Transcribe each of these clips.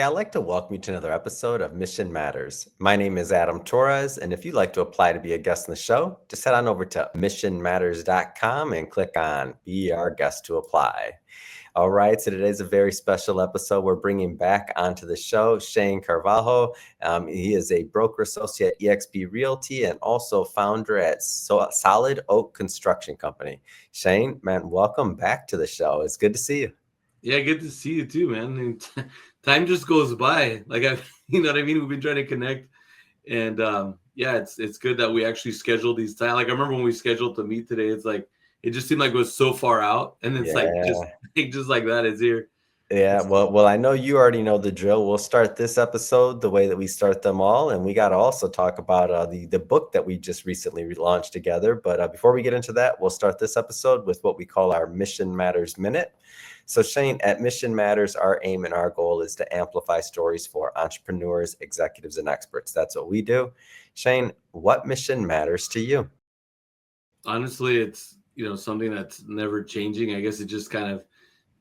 Hey, I'd like to welcome you to another episode of Mission Matters. My name is Adam Torres, and if you'd like to apply to be a guest on the show, just head on over to missionmatters.com and click on Be Our Guest to apply. All right, so today's a very special episode. We're bringing back onto the show Shanne Carvalho. He is a broker associate at eXp Realty and also founder at Solid Oak Construction Company. Shanne, man, welcome back to the show. It's good to see you. Yeah, good to see you too, man. Time just goes by. You know what I mean? We've been trying to connect, and yeah, it's good that we actually scheduled these time. Like I remember when we scheduled to meet today. It's like it just seemed like it was so far out, and it's like Yeah. just like that, it's here. Yeah, well, I know you already know the drill. We'll start this episode the way that we start them all, and we got to also talk about the book that we just recently launched together. But before we get into that, we'll start this episode with what we call our Mission Matters Minute. So Shanne, at Mission Matters, our aim and our goal is to amplify stories for entrepreneurs, executives, and experts. That's what we do. Shanne, what mission matters to you? Honestly, it's something that's never changing. I guess it just kind of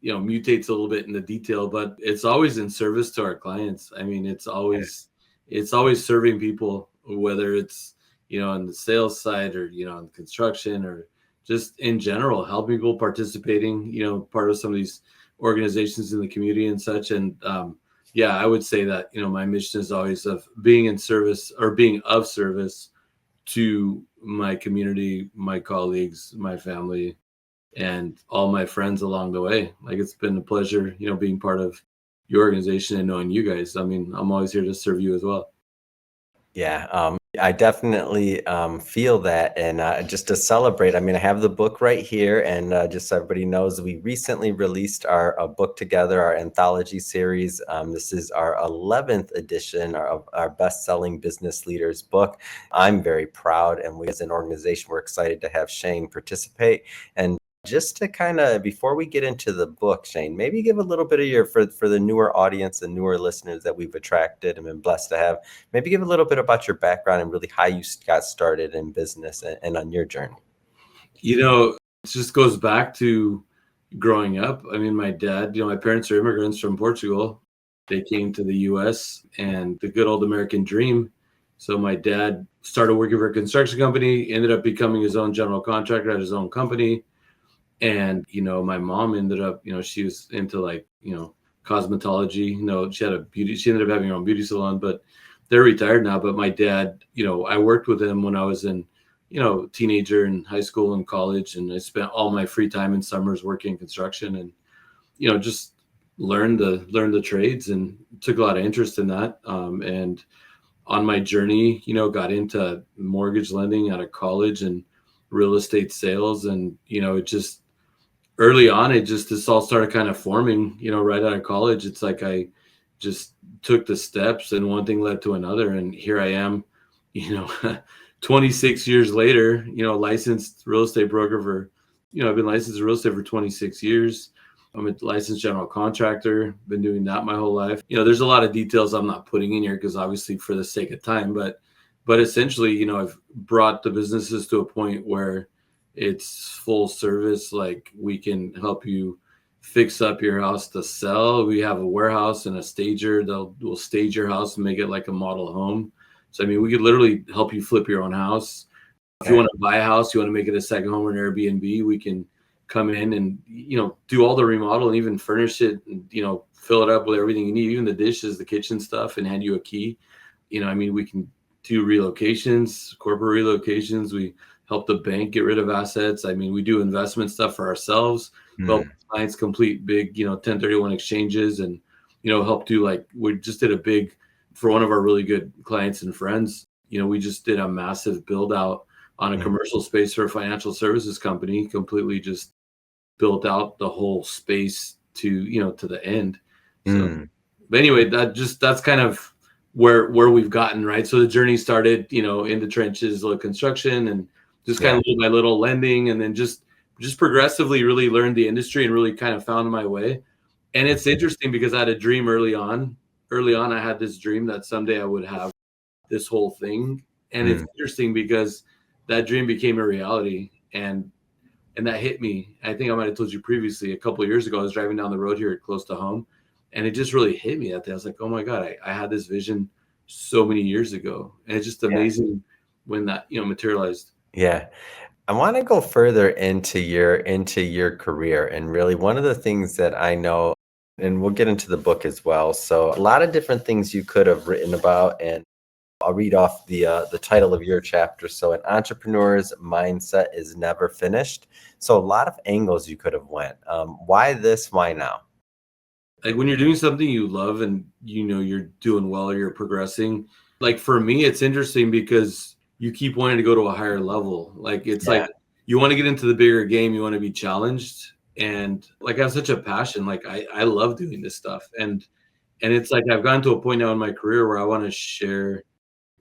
mutates a little bit in the detail, but it's always in service to our clients. I mean, it's always serving people, whether it's on the sales side or on construction or just in general, helping people participating, part of some of these organizations in the community and such. And yeah, I would say that my mission is always of being in service or being of service to my community, my colleagues, my family, and all my friends along the way. Like it's been a pleasure, being part of your organization and knowing you guys. I mean, I'm always here to serve you as well. Yeah, I definitely feel that. And just to celebrate, I mean, I have the book right here. And just so everybody knows, we recently released our book together, our anthology series. This is our 11th edition of our best-selling business leaders book. I'm very proud. And we as an organization, we're excited to have Shanne participate. And just to kind of, before we get into the book, Shanne, maybe give a little bit of your, for the newer audience and newer listeners that we've attracted and been blessed to have, maybe give a little bit about your background and really how you got started in business and on your journey. It just goes back to growing up. I mean, my dad, my parents are immigrants from Portugal. They came to the US and the good old American dream. So my dad started working for a construction company, ended up becoming his own general contractor at his own company. And, my mom ended up, she was into cosmetology, she ended up having her own beauty salon, but they're retired now. But my dad, I worked with him when I was in, teenager in high school and college. And I spent all my free time in summers working in construction and, just learned the trades and took a lot of interest in that. And on my journey, got into mortgage lending out of college and real estate sales. And, it just, early on, this all started kind of forming, right out of college. It's like I just took the steps and one thing led to another. And here I am, 26 years later, licensed real estate broker for, I've been licensed in real estate for 26 years. I'm a licensed general contractor, been doing that my whole life. There's a lot of details I'm not putting in here because obviously for the sake of time, but essentially, I've brought the businesses to a point where it's full service. Like we can help you fix up your house to sell. We have a warehouse and a stager. We'll stage your house and make it like a model home. So, I mean, we could literally help you flip your own house. If you want to buy a house, you want to make it a second home or an Airbnb, we can come in and, do all the remodel and even furnish it and, fill it up with everything you need, even the dishes, the kitchen stuff, and hand you a key. We can do relocations, corporate relocations. We help the bank get rid of assets. I mean, we do investment stuff for ourselves, help clients complete big, 1031 exchanges and, help do we just did a big, for one of our really good clients and friends, we just did a massive build out on a commercial space for a financial services company, completely just built out the whole space to, to the end. So, but anyway, that's kind of where we've gotten, right? So the journey started, in the trenches, little construction and just kind of little by little lending, and then just progressively really learned the industry and really kind of found my way. And it's interesting because I had a dream early on. I had this dream that someday I would have this whole thing. And it's interesting because that dream became a reality. And that hit me. I think I might have told you previously, a couple of years ago, I was driving down the road here close to home. And it just really hit me that day. I was like, oh my God, I had this vision so many years ago. And it's just Yeah. amazing when that, materialized. Yeah. I want to go further into your career, and really one of the things that I know, and we'll get into the book as well. So a lot of different things you could have written about, and I'll read off the title of your chapter. So an entrepreneur's mindset is never finished. So a lot of angles you could have went. Why this? Why now? Like when you're doing something you love and you're doing well or you're progressing, like for me it's interesting because you keep wanting to go to a higher level. Like it's Yeah. like you want to get into the bigger game, you want to be challenged. And like I have such a passion, like I love doing this stuff. And it's like I've gotten to a point now in my career where I want to share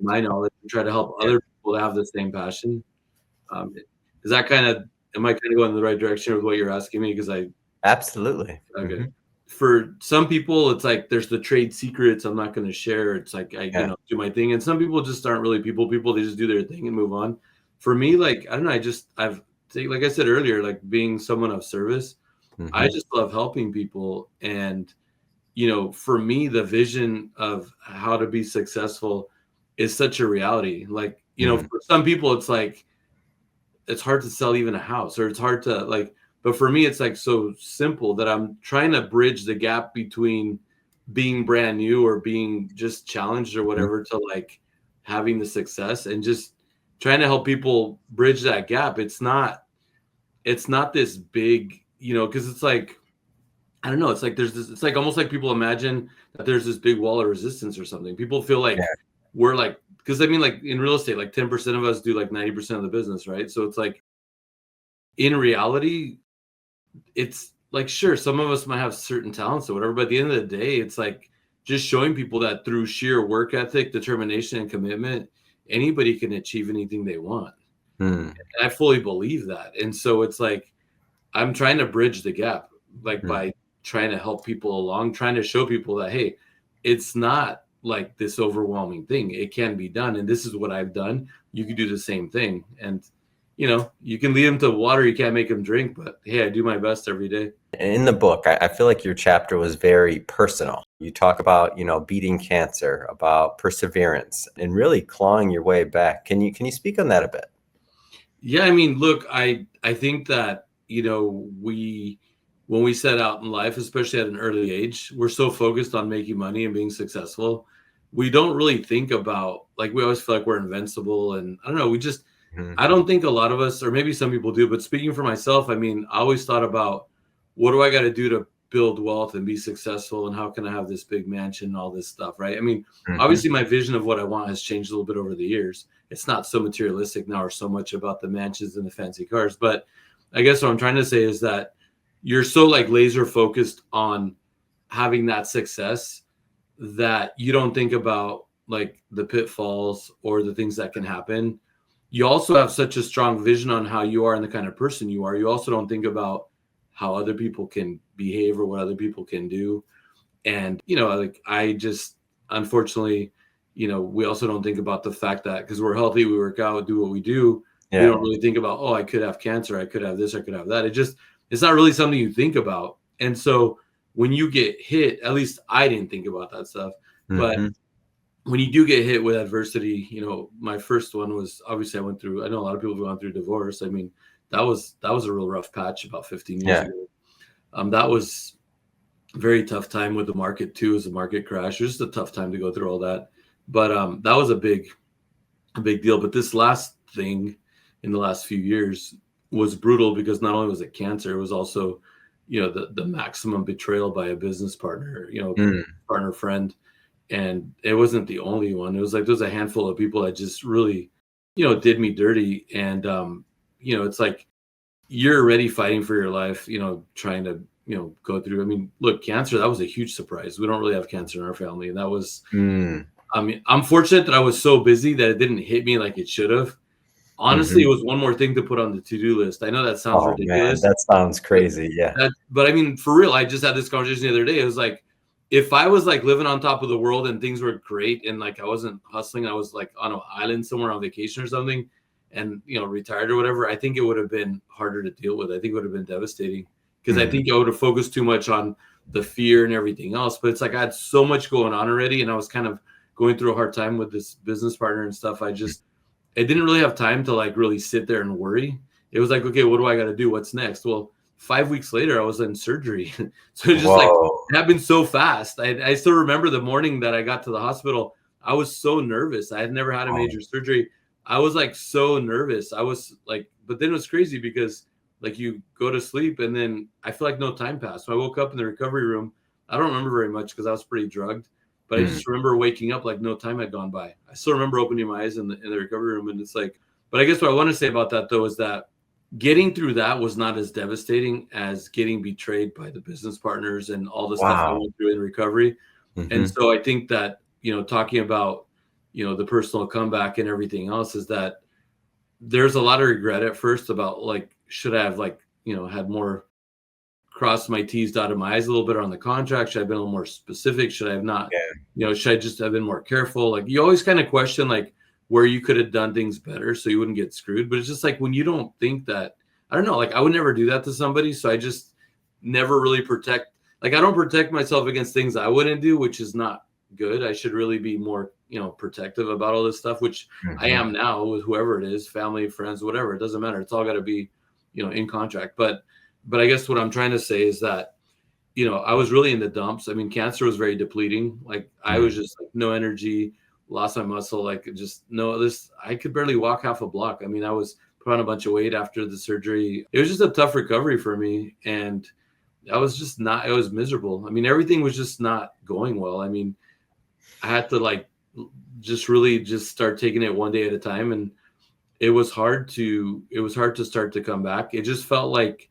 my knowledge and try to help Yeah. other people to have the same passion. Is that kind of, am I kind of going in the right direction with what you're asking me? Because Absolutely. okay. Hmm. For some people, it's like there's the trade secrets I'm not going to share. It's like I, Yeah. do my thing. And some people just aren't really people. They just do their thing and move on. For me, like I don't know, like I said earlier, like being someone of service. I Hmm. just love helping people. And for me, the vision of how to be successful is such a reality. Like, Mm. for some people, it's like it's hard to sell even a house, or it's hard to like, but for me it's like so simple that I'm trying to bridge the gap between being brand new or being just challenged or Mhm. whatever to like having the success, and just trying to help people bridge that gap. It's not this big, because it's like I don't know, it's like there's this, it's like almost like people imagine that there's this big wall of resistance or something. People feel Yeah. like we're like, because I mean, like in real estate, like 10% of us do like 90% of the business, right? So it's like in reality, it's like, sure, some of us might have certain talents or whatever, but at the end of the day, it's like just showing people that through sheer work ethic, determination, and commitment, anybody can achieve anything they want. Mm. And I fully believe that. And so it's like I'm trying to bridge the gap, like Mm. by trying to help people along, trying to show people that, hey, it's not like this overwhelming thing. It can be done. And this is what I've done. You can do the same thing. And, you can lead them to water. You can't make them drink, but hey, I do my best every day. In the book, I feel like your chapter was very personal. You talk about, beating cancer, about perseverance, and really clawing your way back. Can you speak on that a bit? Yeah, I mean, look, I think that, we when we set out in life, especially at an early age, we're so focused on making money and being successful. We don't really think about, like, we always feel like we're invincible, and I don't know, Mhm. I don't think a lot of us, or maybe some people do, but speaking for myself, I mean, I always thought about what do I got to do to build wealth and be successful, and how can I have this big mansion and all this stuff, right? I mean, Mhm. obviously my vision of what I want has changed a little bit over the years. It's not so materialistic now or so much about the mansions and the fancy cars, but I guess what I'm trying to say is that you're so like laser focused on having that success that you don't think about like the pitfalls or the things that can happen. You also have such a strong vision on how you are and the kind of person you are. You also don't think about how other people can behave or what other people can do. And, like I just, unfortunately, we also don't think about the fact that because we're healthy, we work out, do what we do. We Yeah. don't really think about, oh, I could have cancer, I could have this, I could have that. It's not really something you think about. And so when you get hit, at least I didn't think about that stuff. But Mhm. when you do get hit with adversity, my first one was obviously I know a lot of people have gone through divorce. I mean, that was a real rough patch about 15 years Yeah. ago. That was very tough time with the market too, as the market crashed. It was just a tough time to go through all that. But that was a big deal. But this last thing in the last few years was brutal because not only was it cancer, it was also, the maximum betrayal by a business partner, Mm. partner friend. And it wasn't the only one. It was like there's a handful of people that just really, did me dirty. And it's like you're already fighting for your life, trying to, go through. I mean, look, cancer, that was a huge surprise. We don't really have cancer in our family. And that was, Mm. I mean, I'm fortunate that I was so busy that it didn't hit me like it should have. Honestly, it Mhm. was one more thing to put on the to-do list. I know that sounds Oh, man, ridiculous, that sounds but crazy. Yeah. but I mean, for real, I just had this conversation the other day. It was like, if I was like living on top of the world and things were great and like I wasn't hustling, I was like on an island somewhere on vacation or something and, retired or whatever, I think it would have been harder to deal with. I think it would have been devastating. because I think I would have focused too much on the fear and everything else. But it's like I had so much going on already, and I was kind of going through a hard time with this business partner and stuff. I didn't really have time to like really sit there and worry. It was like, okay, what do I got to do? What's next? Well, 5 weeks later, I was in surgery. So it's just like, it happened so fast. I still remember the morning that I got to the hospital. I was so nervous. I had never had a major surgery. I was like so nervous. I was like, but then it was crazy because like you go to sleep and then I feel like no time passed. So I woke up in the recovery room. I don't remember very much because I was pretty drugged, but I just remember waking up like no time had gone by. I still remember opening my eyes in the recovery room, and it's like, but I guess what I want to say about that though is that getting through that was not as devastating as getting betrayed by the business partners and all the stuff I went through in recovery. And so I think that, talking about, the personal comeback and everything else is that there's a lot of regret at first about like, should I have like, had more crossed my T's, dotted my I's a little bit on the contract? Should I have been a little more specific? Should I have not, should I just have been more careful? Like you always kind of question like where you could have done things better so you wouldn't get screwed. But it's just like when you don't think that, I don't know, like I would never do that to somebody. So I just never really I don't protect myself against things I wouldn't do, which is not good. I should really be more, protective about all this stuff, which I am now with whoever it is, family, friends, whatever. It doesn't matter. It's all got to be, in contract. But I guess what I'm trying to say is that, I was really in the dumps. I mean, cancer was very depleting. Like I was just like no energy, lost my muscle, like just I could barely walk half a block. I mean, I was put on a bunch of weight after the surgery. It was just a tough recovery for me. And I was miserable. I mean, everything was just not going well. I mean, I had to just start taking it one day at a time. And it was hard to start to come back. It just felt like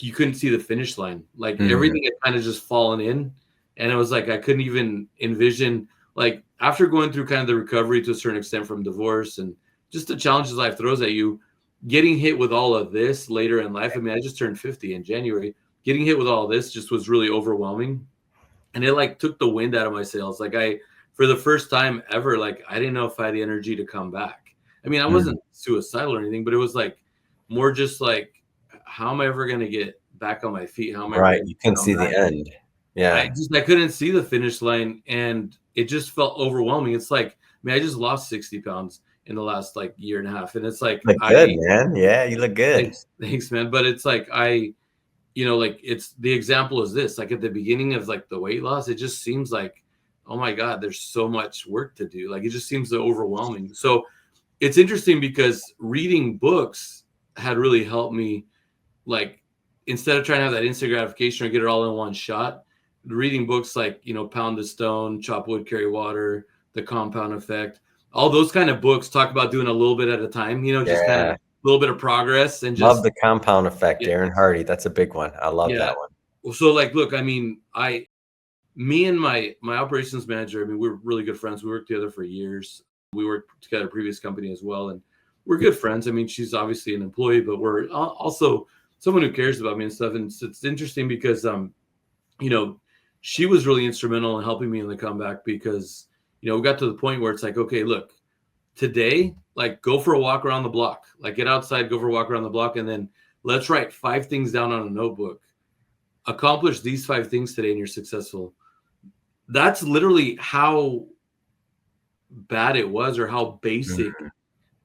you couldn't see the finish line. Like everything had kind of just fallen in. And it was like, I couldn't even envision, like after going through kind of the recovery to a certain extent from divorce and just the challenges life throws at you, getting hit with all of this later in life. I mean, I just turned 50 in January. Getting hit with all this just was really overwhelming. And it like took the wind out of my sails. Like for the first time ever, like I didn't know if I had the energy to come back. I mean, I wasn't suicidal or anything, but it was like more just like, how am I ever going to get back on my feet? How am I you can see the end. Yeah. I couldn't see the finish line, and it just felt overwhelming. It's like, I just lost 60 pounds in the last like year and a half. And it's like, you look good, man. Yeah, you look good. Thanks, man. But it's like, like it's the example is this, like at the beginning of like the weight loss, it just seems like, oh my God, there's so much work to do. Like, it just seems so overwhelming. So it's interesting because reading books had really helped me. Like, instead of trying to have that instant gratification or get it all in one shot, reading books like, Pound the Stone, Chop Wood, Carry Water, The Compound Effect, all those kind of books talk about doing a little bit at a time, just kind of a little bit of progress. And just love The Compound Effect, Darren Hardy. That's a big one. I love that one. So like, look, I mean, me and my operations manager, I mean, we're really good friends. We worked together for years. We worked together at a previous company as well. And we're good friends. I mean, she's obviously an employee, but we're also someone who cares about me and stuff. And it's interesting because, she was really instrumental in helping me in the comeback because, we got to the point where it's like, okay, look, today, like go for a walk around the block, like get outside, go for a walk around the block. And then let's write 5 things down on a notebook. Accomplish these 5 things today and you're successful. That's literally how bad it was, or how basic.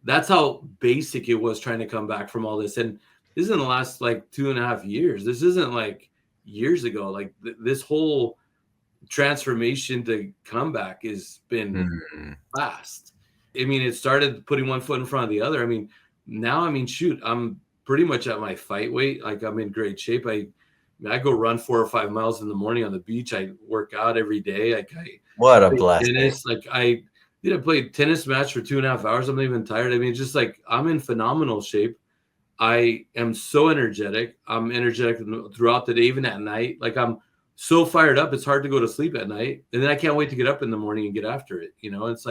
That's how basic it was trying to come back from all this. And this is in the last like 2.5 years. This isn't like years ago. Like this whole transformation to come back has been fast. I mean, it started putting one foot in front of the other. I mean, now, shoot, I'm pretty much at my fight weight. Like I'm in great shape. I go run 4 or 5 miles in the morning on the beach. I work out every day. Like what a blessing. Tennis. Like I played tennis match for 2.5 hours. I'm not even tired. I mean, just like I'm in phenomenal shape. I am so energetic. I'm energetic throughout the day, even at night. Like I'm so fired up. It's hard to go to sleep at night. And then I can't wait to get up in the morning and get after it. It's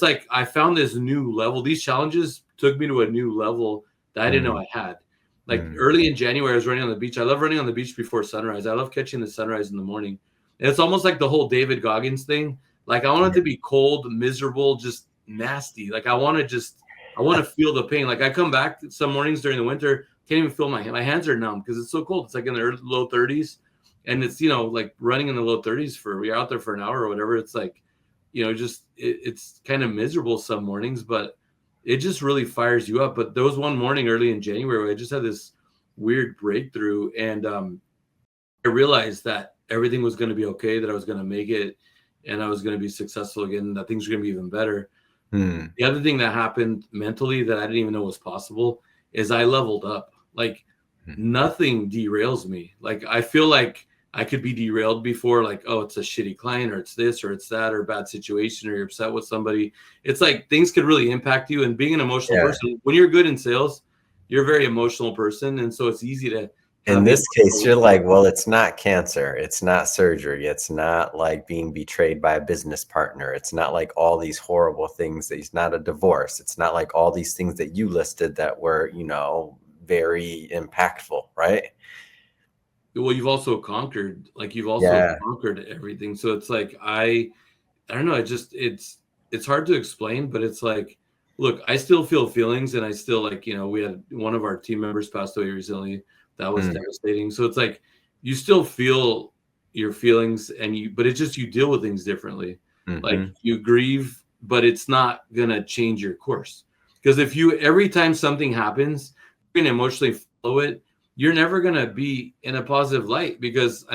like I found this new level. These challenges took me to a new level that I didn't know I had. Like early in January, I was running on the beach. I love running on the beach before sunrise. I love catching the sunrise in the morning. And it's almost like the whole David Goggins thing. Like I want it to be cold, miserable, just nasty. Like I want to feel the pain. Like I come back some mornings during the winter, can't even feel my hands are numb because it's so cold. It's like in the low 30s, and it's, like running in the low 30s we're out there for an hour or whatever. It's like, just it's kind of miserable some mornings, but it just really fires you up. But there was one morning early in January where I just had this weird breakthrough, and I realized that everything was going to be okay, that I was going to make it, and I was going to be successful again, that things were going to be even better. The other thing that happened mentally that I didn't even know was possible is I leveled up. Like nothing derails me. Like I feel like I could be derailed before, like, oh, it's a shitty client, or it's this, or it's that, or a bad situation, or you're upset with somebody. It's like things could really impact you. And being an emotional person, when you're good in sales, you're a very emotional person. And so it's easy to in this case, you're like, well, it's not cancer. It's not surgery. It's not like being betrayed by a business partner. It's not like all these horrible things. It's not a divorce. It's not like all these things that you listed that were, very impactful, right? Well, you've also conquered, conquered everything. So it's like, I don't know. It's hard to explain, but it's like, look, I still feel feelings, and I still we had one of our team members passed away recently. That was devastating. So it's like, you still feel your feelings, but it's just, you deal with things differently. Like you grieve, but it's not going to change your course. Because if every time something happens, you're going to emotionally follow it, you're never going to be in a positive light. Because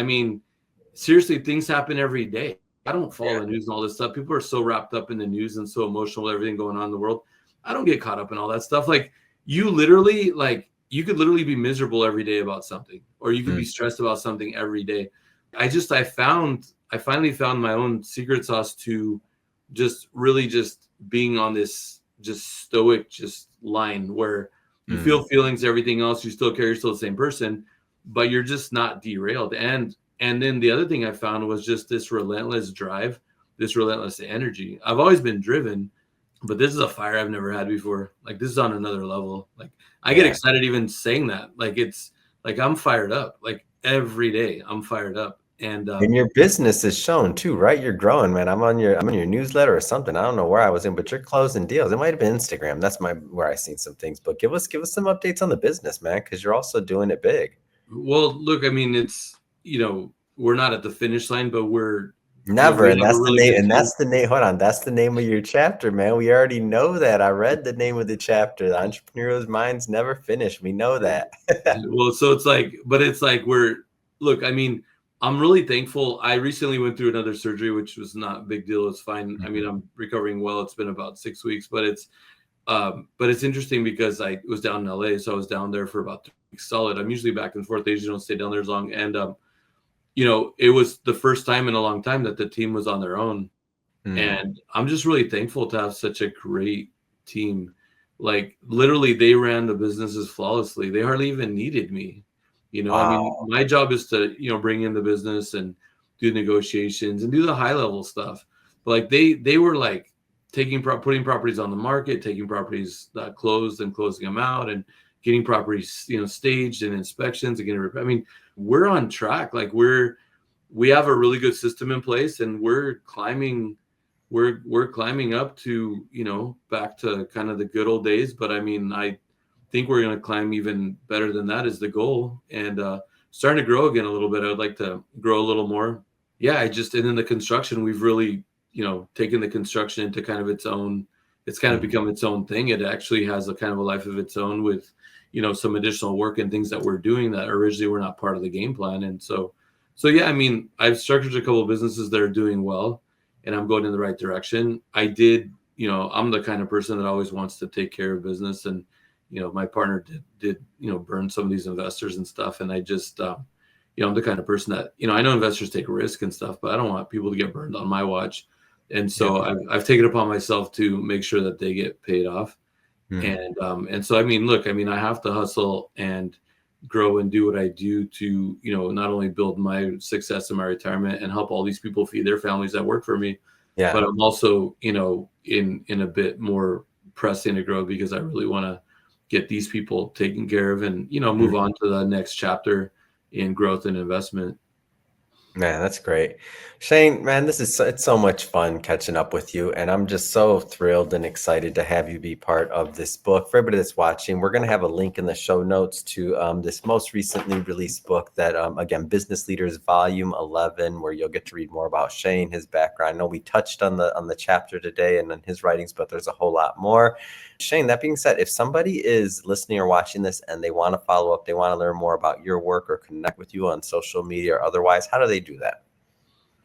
seriously, things happen every day. I don't follow the news and all this stuff. People are so wrapped up in the news and so emotional with everything going on in the world. I don't get caught up in all that stuff. Like you could literally be miserable every day about something, or you could be stressed about something every day. I finally found my own secret sauce to just really just being on this just stoic line where you feel feelings, everything else, you still care, you're still the same person, but you're just not derailed. And then the other thing I found was just this relentless drive, this relentless energy. I've always been driven, but this is a fire I've never had before. Like this is on another level. Like I get excited even saying that. Like it's like I'm fired up. Like every day I'm fired up. And your business is shown too, right? You're growing, man. I'm on your newsletter or something. I don't know where I was in, but you're closing deals. It might have been Instagram. That's where I seen some things. But give us some updates on the business, man, because you're also doing it big. Well, look, it's we're not at the finish line, but we're never. And that's the name. And that's the name. Hold on. That's the name of your chapter, man. We already know that. I read the name of the chapter. The entrepreneur's minds never finish. We know that. Well, so it's like, but it's like look, I'm really thankful. I recently went through another surgery, which was not a big deal. It's fine. I'm recovering well. It's been about 6 weeks, but it's interesting because I was down in LA. So I was down there for about 3 weeks solid. I'm usually back and forth. They usually don't stay down there as long. And, it was the first time in a long time that the team was on their own. And I'm just really thankful to have such a great team. Like literally they ran the businesses flawlessly. They hardly even needed me. Wow. My job is to, bring in the business and do negotiations and do the high level stuff. But like they were like putting properties on the market, taking properties that closed and closing them out, and getting properties, staged and inspections and getting, we're on track. Like we have a really good system in place, and we're climbing up to, back to kind of the good old days. But I think we're going to climb even better than that is the goal, and starting to grow again a little bit. I would like to grow a little more. Yeah. And then the construction, we've really, taken the construction into kind of its own, it's kind of become its own thing. It actually has a kind of a life of its own with, some additional work and things that we're doing that originally were not part of the game plan. And so yeah, I've structured a couple of businesses that are doing well, and I'm going in the right direction. I'm the kind of person that always wants to take care of business, and my partner did burn some of these investors and stuff. And I just, I'm the kind of person that, I know investors take risk and stuff, but I don't want people to get burned on my watch. And so I've taken it upon myself to make sure that they get paid off. And so, look, I have to hustle and grow and do what I do to, not only build my success in my retirement and help all these people feed their families that work for me, but I'm also, in a bit more pressing to grow because I really want to get these people taken care of and, move on to the next chapter in growth and investment. Man, that's great. Shane, man, it's so much fun catching up with you, and I'm just so thrilled and excited to have you be part of this book. For everybody that's watching, we're going to have a link in the show notes to this most recently released book that, again, Business Leaders Volume 11, where you'll get to read more about Shane, his background. I know we touched on the chapter today and on his writings, but there's a whole lot more. Shane, that being said, if somebody is listening or watching this and they want to follow up, they want to learn more about your work or connect with you on social media or otherwise, how do they do that?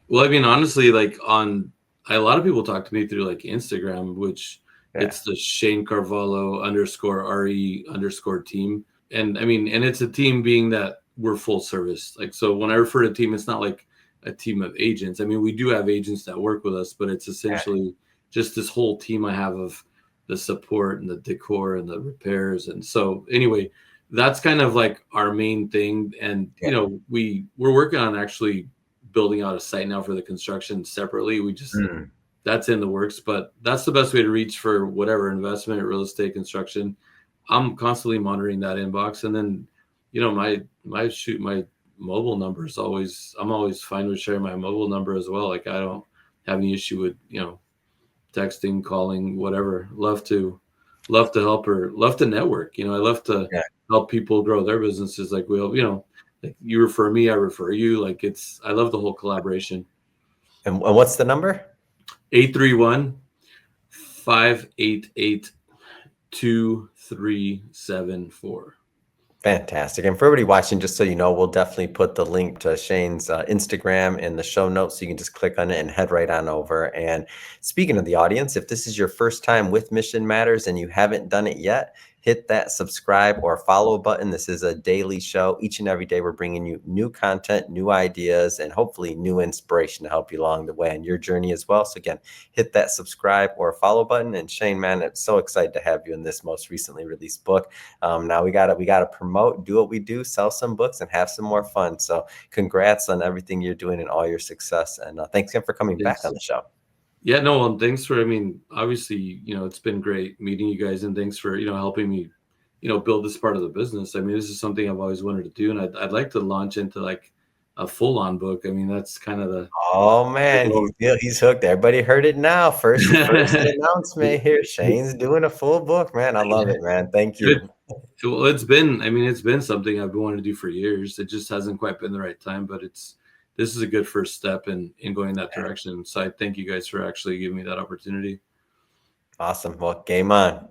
Well, I mean, honestly, like a lot of people talk to me through like Instagram, which Yeah. it's the Shanne Carvalho _RE_team. And I mean, and it's a team being that we're full service. Like, so when I refer to team, it's not like a team of agents. I mean, we do have agents that work with us, but it's Yeah. essentially just this whole team I have of the support and the decor and the repairs. And so anyway, that's kind of like our main thing. And, Yeah. we're working on actually building out a site now for the construction separately. We just, Mm. that's in the works, but that's the best way to reach for whatever investment, real estate, construction. I'm constantly monitoring that inbox. And then, my mobile number is always, I'm always fine with sharing my mobile number as well. Like I don't have any issue with, texting, calling, whatever. Love to help or love to network. I love to Yeah. help people grow their businesses. Like like you refer me, I refer you. Like I love the whole collaboration. And what's the number? 831-588-2374. Fantastic. And for everybody watching, just so you know, we'll definitely put the link to Shane's Instagram in the show notes. So you can just click on it and head right on over. And speaking of the audience, if this is your first time with Mission Matters and you haven't done it yet, hit that subscribe or follow button. This is a daily show. Each and every day, we're bringing you new content, new ideas, and hopefully new inspiration to help you along the way on your journey as well. So again, hit that subscribe or follow button. And Shane, man, I'm so excited to have you in this most recently released book. Now we gotta promote, do what we do, sell some books, and have some more fun. So congrats on everything you're doing and all your success. And thanks again for coming back on the show. Yeah, no, and thanks for, I mean, obviously, it's been great meeting you guys, and thanks for, helping me, build this part of the business. I mean, this is something I've always wanted to do, and I'd like to launch into like a full-on book. I mean, that's kind of Oh the man, goal. he's hooked. Everybody heard it now. First announcement here. Shane's doing a full book, man. I love it, man. Thank Good. you. Well, it's been something I've been wanting to do for years. It just hasn't quite been the right time, but this is a good first step in going that direction. So I thank you guys for actually giving me that opportunity. Awesome. Well, game on.